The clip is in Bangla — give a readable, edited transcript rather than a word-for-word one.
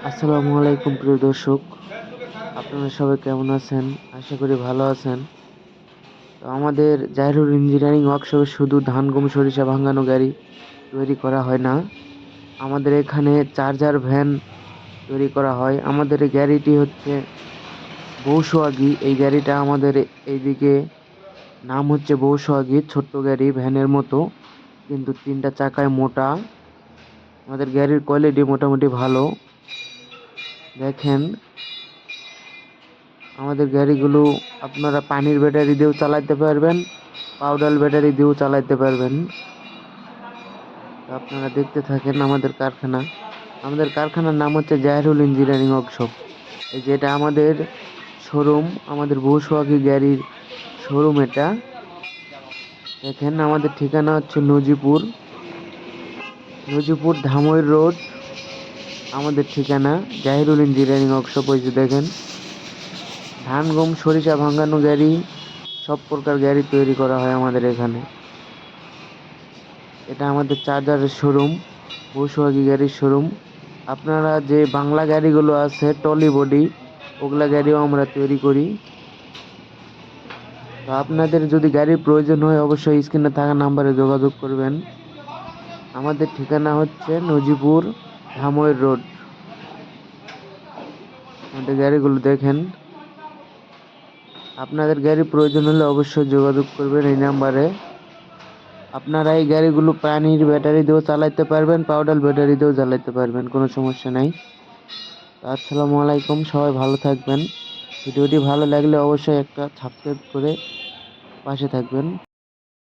আসসালামু আলাইকুম প্রিয় দর্শক, আপনারা সবাই কেমন আছেন? আশা করি ভালো আছেন। তো আমাদের জাহিরুল ইঞ্জিনিয়ারিং ওয়ার্কশপে শুধু ধান, গম, সরিষা ভাঙানো গাড়ি তৈরি করা হয় না, আমাদের এখানে চার্জার ভ্যান তৈরি করা হয়। আমাদের এই গাড়িটি হচ্ছে বৌসোয়াগী। এই গাড়িটা আমাদের এইদিকে নাম হচ্ছে বৌসোয়াগী, ছোট্ট গাড়ি ভ্যানের মতো, কিন্তু 3টা চাকায় মোটা। আমাদের গাড়ির কোয়ালিটি মোটামুটি ভালো। দেখেন, আমাদের গাড়িগুলো আপনারা পানির ব্যাটারি দিয়েও চালাতে পারবেন, পাউডার ব্যাটারি দিয়েও চালাতে পারবেন। তো আপনারা দেখতে থাকেন আমাদের কারখানা। আমাদের কারখানার নাম হচ্ছে জাহিরুল ইঞ্জিনিয়ারিং ওয়ার্কশপ। এই যেটা আমাদের শোরুম, আমাদের বহুসংখ্যক গাড়ির শোরুম এটা। দেখেন, আমাদের ঠিকানা হচ্ছে নজিপুর, ধামইর রোড। আমাদের ঠিকানা জাহিরুল ইঞ্জিনিয়ারিং ওয়ার্কশপ। ওই যে দেখেন, ধান, গম, সরিষা ভাঙানো গাড়ি, সব প্রকার গাড়ি তৈরি করা হয় আমাদের এখানে। এটা আমাদের চার্জারের শোরুম, বসুয়াগী গাড়ির শোরুম। আপনারা যে বাংলা গাড়িগুলো আছে টলি বডি, ওগুলা গাড়িও আমরা তৈরি করি। তো আপনাদের যদি গাড়ির প্রয়োজন হয় অবশ্যই স্ক্রিনে থাকা নাম্বারে যোগাযোগ করবেন। আমাদের ঠিকানা হচ্ছে নজিপুর, ধামইর রোড। আমাদের গাড়িগুলো দেখেন। আপনাদের গাড়ির প্রয়োজন হলে অবশ্যই যোগাযোগ করবেন এই নাম্বারে। আপনারা এই গাড়িগুলো পানির ব্যাটারি দিয়েও চালাতে পারবেন, পাউডার ব্যাটারি দিয়েও চালাতে পারবেন, কোনো সমস্যা নাই। আসসালামু আলাইকুম, সবাই ভালো থাকবেন। ভিডিওটি ভালো লাগলে অবশ্যই একটা সাবস্ক্রাইব করে পাশে থাকবেন।